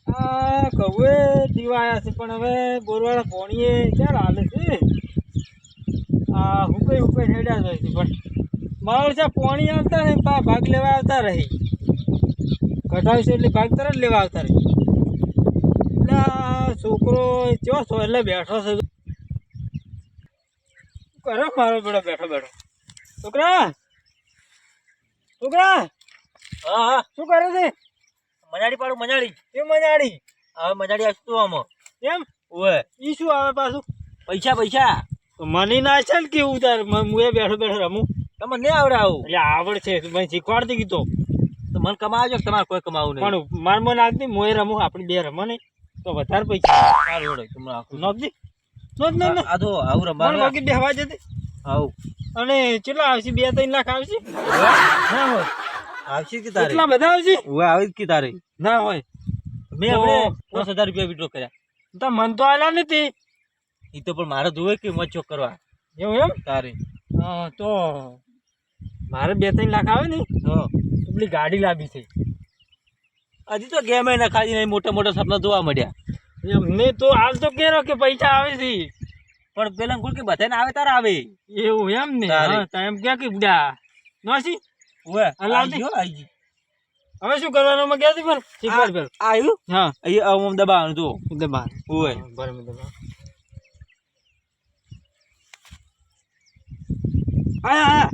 આ કવે દીવાયા છે પણ હવે બોરવાળા પોણીએ ક્યાં હાલે છે આ હુકઈ હેડ્યા જાય છે પણ મારો છે પોણી આવતા ને ભાગ લેવા આવતા રહી કઢાવશે એટલે ભાગ તરત લેવા આવતા રહી એટલે આ છોકરો ચો છો એટલે બેઠો છે કરો મારો બેડો બેઠો છોકરા હા હા શું કરે છે મજાડી પાડું મજાડી એ મજાડી હવે મજાડી આવતું આમાં એમ ઓએ ઈ શું આવે પાછું પૈસા તો મને ના છે ને કેવું તાર હું એ બેઠો રમું તમને નહીં આવડે આવું એટલે આવડ છે મને શીખવાડતી કીધો તો મને કમાવજો કે તમારે કોઈ કમાવું નહીં પણ માર મને નાખતી મોએ રમું આપણી બે રમો ને તો વધારે પૈસા સારું જોડે તમને આખું નાખજી નો આ તો આવું રમવાનું બાકી બેહવા જતી આવું અને કેટલા આવશે 2-3 લાખ આવશે ના હોય આવશે કે તારે એટલા બધા આવશે ઓએ આવી કે તારે ના હોય મેં આપણે 10,000 રૂપિયા વિડ્રો કર્યા તો મન તો આલા નથી એ તો પણ મારે જોવે કે મચો કરવા એવું એમ તારે હા તો મારે 2-3 લાખ આવે ને હા પેલી ગાડી લાવી છે હજી તો ગેમ ના ખાલી નહીં મોટા સપના જોવા મળ્યા એમને તો હાલ તો કેરો કે પૈસા આવે છે પણ પેલા કોણ કે બધાને આવે તારે આવે એવું એમ ને હા એમ ક્યાં કે બુડા નોસી ઓએ લાવતી આઈ હવે શું કરવાનું માં ગયા પણ શીખવાડ પેલો આવ્યું હા અહીંયા આમ દબાવવાનું જો દબા ઓએ બરાબર દબા આયા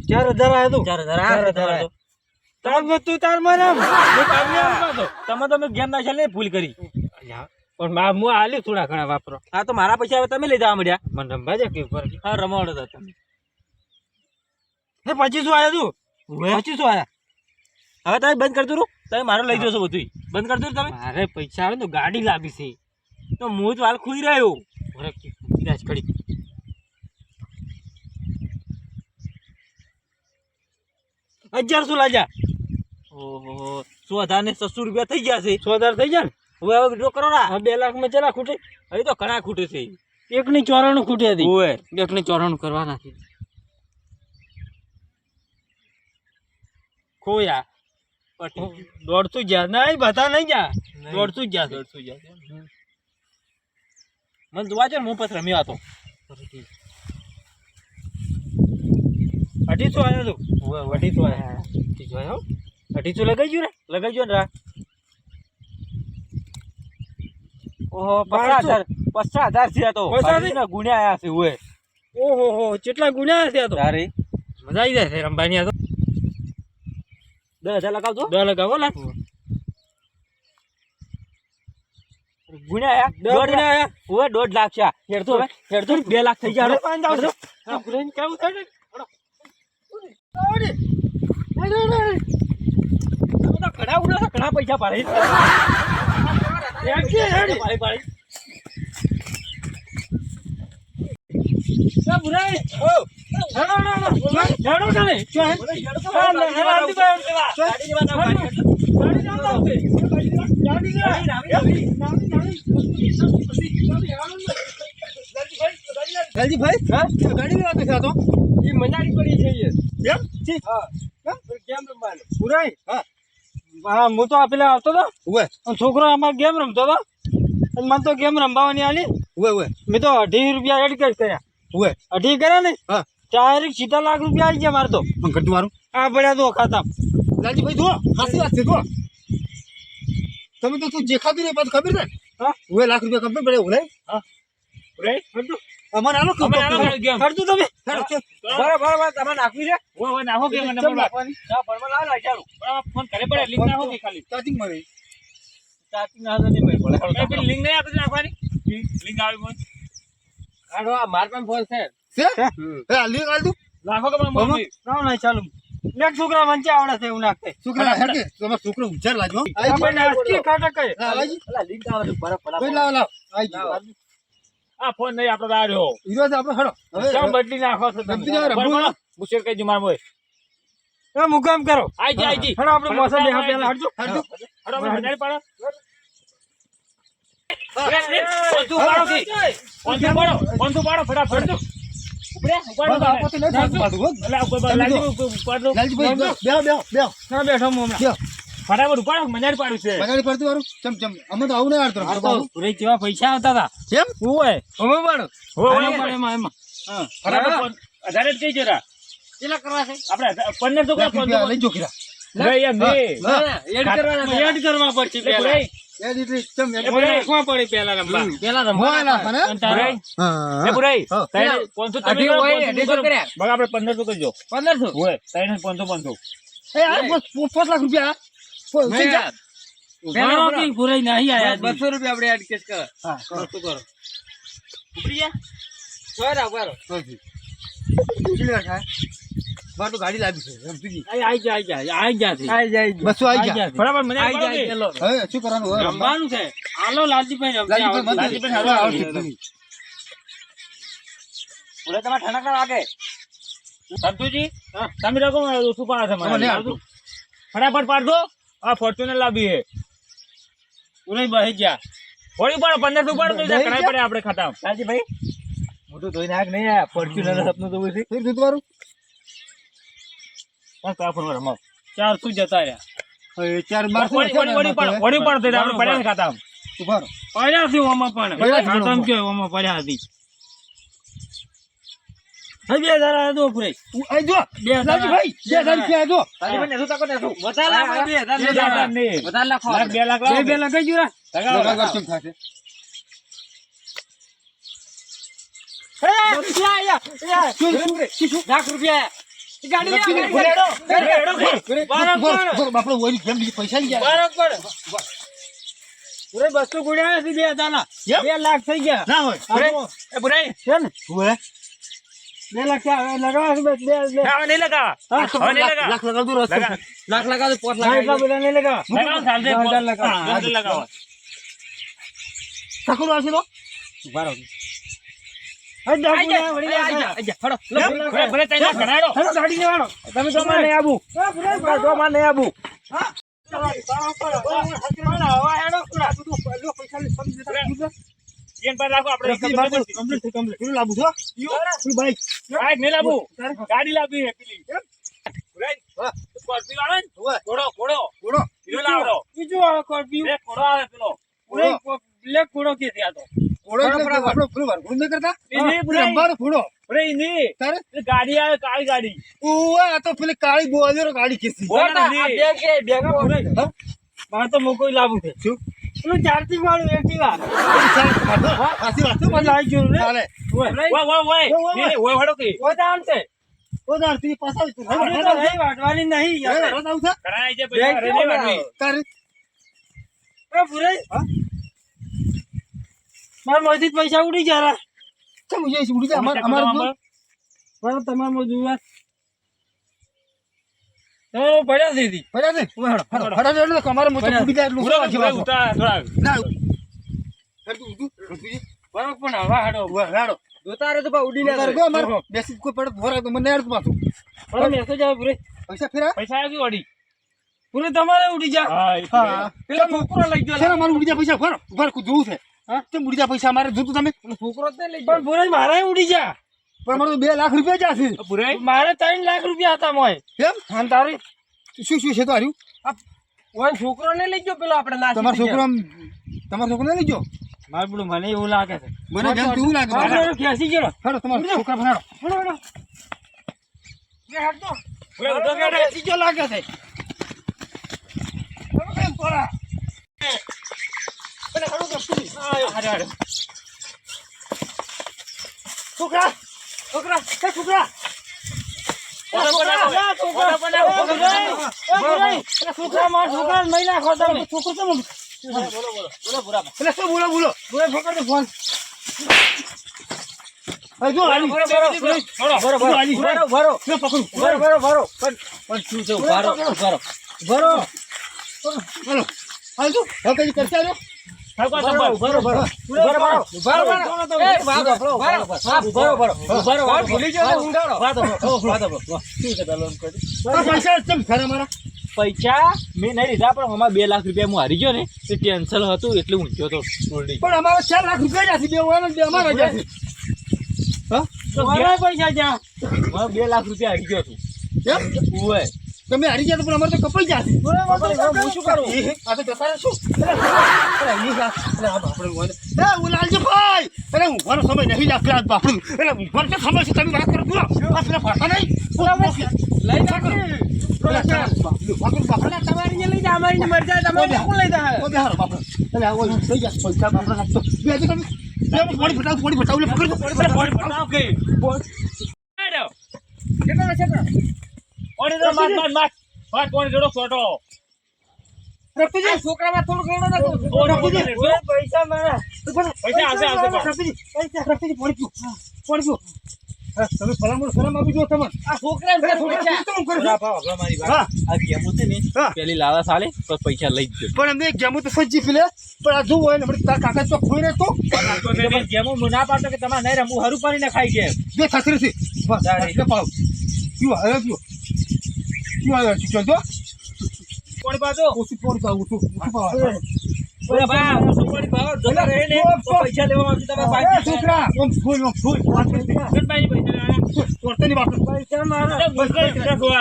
4,000 આયા તું 4,000 તાર તું તાર મને તમે તો ગેમ ના છે ભૂલ કરી પણ હું આલ્યું થોડા ઘણા વાપરો હા તો મારા પૈસા હવે તમે લઈ જવા મળ્યા મને રમવા છે કે ઉપર હા રમાડો હતા તમે હે 2500 આયા તું 2500 આયા હવે તમે બંધ કરતું રહો તમે મારો લઈ જશો બધું બંધ કરતું તમે મારે પૈસા આવે તો ગાડી લાવી છે તો હું તો હાલ ખુઈ રહ્યો ખડી 1100 લાજા ઓહો 100,000 ને 600 રૂપિયા થઈ ગયા છે 100,000 થઈ ગયા ને હવે હવે વિડ્રો કરો ના 2 લાખ માં ચલા ખૂટે હવે તો ઘણા ખૂટે છે એકની 94 ખૂટે હતી ઓએ એકની 94 કરવાના છે ખોયા 150 ગયા નહીં બધા નહીં ગયા 150 ગયા 150 ગયા મને જોવા છે ને હું પછી રમ્યો હતો 250 આયા તું ઓએ 250 આયા 250 આયા 250 લગાઈ ગયો ને રા ઓહો 50,000 છે તો 50,000 ગુણ્યા આયા છે ઓએ ઓહો હો કેટલા ગુણ્યા છે તો તારે મજા આવી જાય છે રંબાની આ તો 10,000 લગાવજો 10 લગાવો લાખ ગુણ્યા આયા 1.5 લાખ છે હેડતો 2 લાખ થઈ ગયા કેવું થાય ઘણા ઉડા ઘણા પૈસા પાડે ગાડી લેવા બેઠા તો એ મજાડી પડી છે કેમ રમવાનું પુરાય હા હું તો પેલા આવતો હતો છોકરો અમારે ગેમ રમતો હતો મને તો ગેમ રમવાની આલી મેં તો 2.5 રૂપિયા એડ કર્યા 2.5 કર્યા ને ડાયરેક્ટ સીધા લાખ રૂપિયા આવી ગયા મારે તો ઘટતું મારું આ પડ્યા તો ખાતા લાલજીભાઈ જો સાચી વાત છે જો તમે તો તું જે ખાતું ને પાછું ખબર ને હા લાખ રૂપિયા ખબર પડે ઓલે હા અમારે આનો ખર્ચું તમે બરાબર તમારે નાખવી છે નાખો કે મને નાખવાની ફોન કરે પડે લિંક નાખો કે ખાલી ચાર્જિંગ મળે ચાર્જિંગ ના નહીં મળે પેલી લિંક નહીં આપી નાખવાની લિંક આવી મને આનો આ માર પણ ફોન છે હે લિંક આલ તું નાખો કે મને ના ચાલુ નેક છોકરા વંચે આવડે છે એવું નાખતે છોકરા હે કે તમાર છોકરો ઉછાર લાજો આ ભાઈ નાસ્તી ખાટા કહે અલા લિંક આવે બરાબર કોઈ લાવ આઈ આ ફોન નહીં આપણો આર્યો હીરો છે આપણો હડો હવે કેમ બદલી નાખો છો તમે મુશેર કઈ જમાર મોય એ મુકામ કરો આઈજી હડો આપણે મોસમ બેહા પેલા હડજો હડો હડાઈ પાડો કોણ તું પાડો ફટાફટ ઉપડે ઉપાડો એટલે કોઈ લાલજી ઉપાડો લાલજી ભાઈ બેહો બેઠો હું હમણાં ફટાફટ ઉપાડો મજાક પાડું છે મજાની પડતી વાળું ચમ અમે તો આવું નહીં આવતો આ તો પૂરી જેવા પૈસા આવતા હતા કેમ ઓય હવે પાડો હોય પડે એમાં હા ફટાફટ 1000 જ કઈ જરા કેટલા કરવા છે આપણે 1500 લાખ રૂપિયા લઈ જો ખીરા ભાઈ એમ નહીં એડ કરવા પડશે એટલે પહેલા પુરાઈ એ દીકરી ચમ એ પુરાઈ રાખવા પડે પહેલા રમવા પહેલા રમવા મોય નાખો ને? અને તારે એ પુરાઈ હા. તારે 500 તમે અઢી કરો, હોય, 500 અઢી કરો. કર્યા. બગા આપણે 1500 કરજો 1500 હોય તારે 500 એ આ 5 લાખ રૂપિયા ઘણો કે પૂરાઈ નહીં આયા 200 રૂપિયા આપણે એડ કેસ કરો હા વસ્તુ કરો ઉપરી ગયા બરાબર કેટલી વાર થાય મારે તો ગાડી લાવી છે એમ તુજી આઈ જા આઈ જાય બસો આવી ગયા બરાબર મને આઈ જાય ચલો હવે શું કરવાનું હવે રમવાનું છે હાલો લાલજીભાઈ લાલજીભાઈ રમતા લાલજીભાઈ હાલો, આવડે હાલો. છે. પુરાઈ તમારે ઠાણા ના લાગે સંતુજી તમે લોકો ઓછું પાડે છે હવે નહીં મને આવતું. ફટાફટ પાડ દો આ ફોર્ચ્યુનર લાવી હે પૂરાઈ બહી જા હોળી પાડો 1500 પાડો તો નહીં કરાય પડે આપણે ખાતા ભાઈ મોટું ધોઈ નાખ નહીં આ ફોર્ચ્યુનર સપનું તો પછી ફેર દૂધ વાળું પણ કા ફોન રમાવ 400 જતા રહ્યા હવે ચાર મારશે હોળી પાડો તો આપણે પડ્યા ને ખાતા ઉભા રહો. પડ્યા છે ઓમાં પણ પડ્યા છે આ ઓમાં. તમ કે ઓમાં પડ્યા હતી હવે 2000 દો પૂરાઈ અહીં જો 2000 લાલજીભાઈ 2000 રૂપિયા જો તારી પણ નેસું તાકો નેસું વધારે લાખો 2000 લાખ નહીં. વધારે લાખો લાખ, 2 લાખ લાવો. બે લગાઈ જુરા લગાવવા કેમ થશે લાખ રૂપિયા ગાડી લખી દે, લે બાપડો ઓલી જેમ બીજી પૈસા લઈ ગયા બરાબર પૂરે બસ્તુ ગુડ્યા નથી 2000 ના કેમ? 2 લાખ થઈ ગયા ના હોય આ જો, એ બુરાઈ છે ને ઓય 2 લાખ થયા. હવે લગાવો છે બસ બે હવે નહીં લગાવા હવે નહીં લગાવા લાખ લગાવ દો રસ્તો લગા લાખ લગાવ 5 ના, લાખ એટલા બધા નહીં લગાવો. લગાવો ચાલશે 2000 લગાવો. હા, 2000 લગાવો ઠાકોર આવશે તો હવે દસ આઈ જા ગુણ્યા વળી આઈ જા લાખ. આઈ જા ફડો ભલે ભલે તઈ લાખ ગણાડો હેલો, ગાડી લેવાનો. તમે તો માં નહીં આબુ તો માં નહીં આબુ એન પર રાખો આપણે કેટલું લાવું છો બાઈક બાઈક નહીં લાવવું ગાડી લાવવી હે પેલી બુરાઈ સ્કોર્પિયો આવે ને ઓય ઘોડો ઘોડો બોલો પેલો લાવડો બીજું આવે કોર્પિયું. એક ઘોડો આવે પેલો પૂરે બ્લેક ઘોડો કે ત્યાં તો ઘોડો એટલે આપણો પેલો વરઘોડો નહીં કરતા એ નહીં બુરાઈ રંભાનો ઘોડો બુરાઈ નહીં તારે એ ગાડી આવે કાળી ગાડી ઓય આ તો પેલી કાળી બોલેરો ગાડી કેસી બોલા નહીં. હા? મારે તો મોકો લાવવું છે શું? પેલું ચાર્જિંગ વાળું એક્ટિવા સાચી વાત છે મને આવી ગયું રે. ચાલે ઓય ઓય ઓય નહીં ઓય વાળો કે ઓ તો આમ છે. ઓ ના તી પાછા આવી તું આપણે તો નહીં વાટવાની નહીં યાર. રસ આવું છે કરાય છે પૈસા રે નહીં વાળવી તારે એ પૂરે હા? મારા મોંથી જ પૈસા ઉડી ગયા. ચમ ઉજે ઉડી જા અમાર બરાબર તમારે જોવા પડ્યા દીધી પડ્યા છે હડા એટલે અમારે મોટો ઉડી જાય એટલું પૂરો શું પૂરો ઉતાર થોડા ના હેડું ઉડું ઋતુજી બરાબર પણ હવા હાડો રાડો જોતા રહે તો બા ઉડી તારે ગયો અમારે બેસી કોઈ પડે ભોરા તો મને હેડ પાછું બરાબર મેસેજ આવે પૂરે પૈસા ફેરા પૈસા આવી વડી પૂરે તમારે ઉડી જા હા પેલા છોકરો લઈ ગયો છે અમારે ઉડી જા પૈસા ભર ભર જોવું છે હા? કેમ ઉડી જા પૈસા અમારે જોતું તમે છોકરો જ લઈ પણ પૂરે મારે ઉડી જા પણ અમારે તો 2 લાખ રૂપિયા જ છે પૂરાઈ મારે 3 લાખ રૂપિયા હતા મોય કેમ અને તારી શું શું છે તો હાર્યું ઓય છોકરો ને લઈ ગયો પેલો આપણે ના તમારો છોકરો તમારો છોકરો લઈ ગયો મારે પેલું મને એવું લાગે છે મને જેમ કેવું લાગે આપણે ખેંચી ગયો હેડો તમારો છોકરા ભણાડો હળો હળો બે હાથ તો પૂરા ઉધો કે ખેંચી ગયો લાગે છે હારે હારે છોકરા છોકરા એ છોકરા છોકરા મારા છોકરા મહિલા નાખો તમે છોકરો તમે એટલે શું બોલો બોલો પૂરે ફોન ફોન જો હાલી બરોબર હાલી ભરો જો પકડું ભરો પણ શું છે ભરો બોલો હાલ જો હવે કઈ કરતા રહ્યો ભરો પૈસા ચમ ખરા મારા પૈસા મેં નહીં લીધા પણ અમારે 2 લાખ રૂપિયા હું હારી ગયો ને તે ટેન્શન હતું એટલે ઊંચો તો ટોલડી પણ અમારે 4 લાખ રૂપિયા જ છે બે અમારા જ છે હા મારા પૈસા જા 2 લાખ રૂપિયા હારી ગયો છું કેમ ઓય તમે હારી ગયા તો પણ અમારે તો કપાઈ ગયા છે. હું શું કરું? આ તો જતા રહેશું. લાલજીભાઈ, અરે ઊંઘવાનો સમય નહીં લાગતો આ બાપડું. એટલે ઊંઘવાનો તો સમય છે, તમે વાત કરો છો. આ પેલા ભાષા નહીં. લઈ જા તમારી લઈ જા, અમારી મર જાય તમે કોણ લઈ જા? બેહારો બાપડો. એટલે આવો થઈ ગયા પૈસા બાપડો નાખતો. બે હજી તમે પાણી ફટાવ લે પકડજો. કેટલા કોણ જોડો ફોટો રફતીજી, છોકરામાં થોડું ઘણું નાખો. પૈસા મારા પૈસા આવશે રફતીજી, રફતીજી પાણી પીઓ. પાણી પીઓ. હા, તમે ફલામણ શરમ આપી દો તમે. આ છોકરા હા, આ ગેમો છે ને હા. પેલી લાલા સાલે તો પૈસા લઈ જ પણ એમને ગેમો તો સજ્જી ફીલે, પણ આ જોવું હોય ને તાર કાકા ચોક ખોઈ રહેતો ગેમો ના પાડતો કે તમારે નહીં રમવું હરું પાડીને ખાઈ ગેમ બે થાસરી છે. બસ એટલે પાવ પીઓ, હવે પીઓ. પીઓ, હવે ચાલ જો. કોણ પાડો ઓછું પાણી પાવ, ઓછું પાવ. ઓલા બા સુપડી ભાવ જતા રહે ને તો પૈસા લેવા માંગતી તમે એ બાકી છોકરા, આમ ફૂલ વાત કરી. ગણભાઈ પૈસા લેવાના ચોરતેની બાપ. પૈસા મારા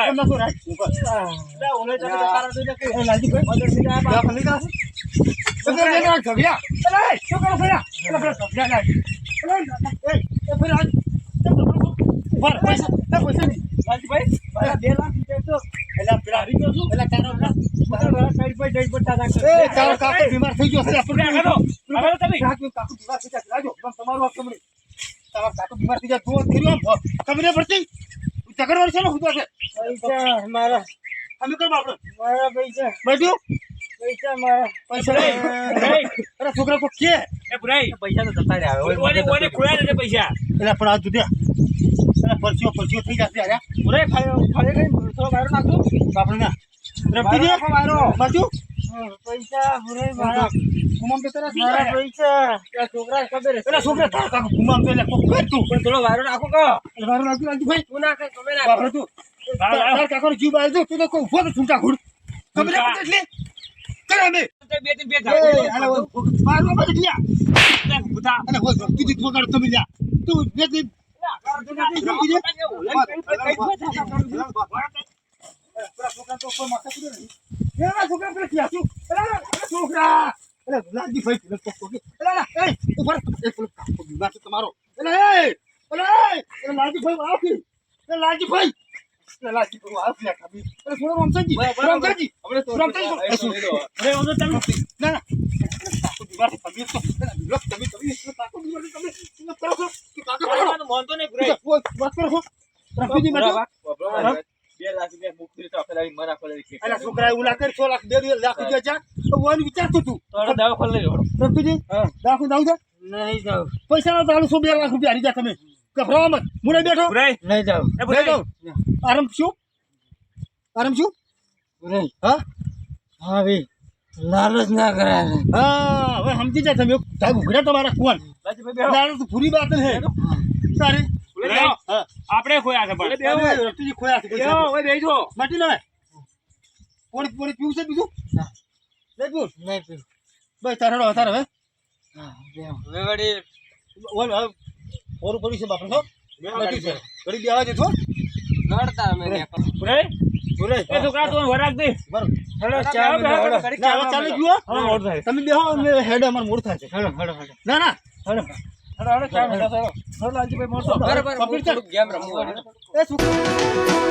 એમ ના તો રાખ. ઓલે તમે તારા તો કે એ લાલજીભાઈ, આ ફલી જા છે. તમે બે જણા ઝઘડ્યા. એલા, શું કરો ફેરા? એલા, ફેરા ઝઘડ્યા ના. એલા, એ ફેરા ઉભા રહો, પૈસા નહીં. લાલજીભાઈ મારા 2 લાખ રૂપિયા તો એલા, પેલા હારી ગયો છું. એલા, તારો તારો કાકો બીમાર થઈ ગયો છે. આપણે હવે તમે કાકો બીમાર થઈ જાય. રાજો, તમારું આ કમરી. તમારો કાકો બીમાર થઈ જાય. તું કર્યું આમ કમરે પડતી. ચકડવાર છે ને હુતો છે. પૈસા મારા અમે કર બાપડો. મારા પૈસા બેઠું. પૈસા મારા પૈસા અરે છોકરા કો કે એ ભરાઈ પૈસા તો જતા રહ્યા ઓને ઓને ખોયા ને પૈસા એલા પણ આ જુદા એલા પરચીઓ થઈ જશે અરે ભરાઈ ફાળે કઈ થોડો બહાર નાખો બાપડો ના રફતી દે બાજુ પૈસા ભરાઈ મારા ગુમામ તો તરા મારા પૈસા આ છોકરા ખબર છે એલા છોકરા તાર કાકો ગુમામ તો એટલે કોક કર તું પણ થોડો બહાર નાખો કો વારો લાગી ભાઈ તું નાખે તમે બાપડો તું તાર કાકો જીવ બાય તું તો કોઈ ઉભો તો છૂટા ઘુડ કમરે એટલે કરે મે બે ત્રણ બે એ આલા મારવા બધ ગયા બુધા અને હો તું વગાડ તમે લ્યા તું બે દિન મોનતો ને ભરાઈ 2 લાખ રૂપિયા મુક્તિ તો આપેલા મના ખોલે છોકરા એવું લાગે 6 લાખ 2 લાખ રૂપિયા જા વિચારતું તું તો દવા ખોલ લઈ રફતીજી દાખલ દાવ છે નહીં જાઉં પૈસા નો ચાલુ 2 લાખ રૂપિયા હારી જા તમે ગભરાવા મત મુરે બેઠો ભરાઈ નહીં જાઉં એ ભરાઈ આરામ શું ભરાઈ હા હા ભાઈ લાલચ ના કરાય હા હવે સમજી જા તમે ધાગ ઉઘડ્યા તમારા કુવાન લાલજીભાઈ લાલચ તો પૂરી બાત હે તારી હા આપણે ખોયા છે પણ રફતીજી ખોયા છે બેહો ઓય બેહો માટી લે પોણી પીવું છે બીજું લે પીવું નહીં પીવું બસ તારો હવે હા હવે વળી ઓલ ઓર પડી છે બાપરો માટી છે ઘડી બેવા દે છો લડતા અમે ભરાઈ પૂરે એ છોકરા તું વરાક દે બરો હેડો ચા ના ચાલે ગયો હા મોડ થાય તમે બેહો અમે હેડ અમાર મૂડ થાય છે હેડો ના ના હેડો ચા હેડો લાલજીભાઈ મોડતો બરાબર કમ્પ્લીટ ગેમ રમવું એ છોકરા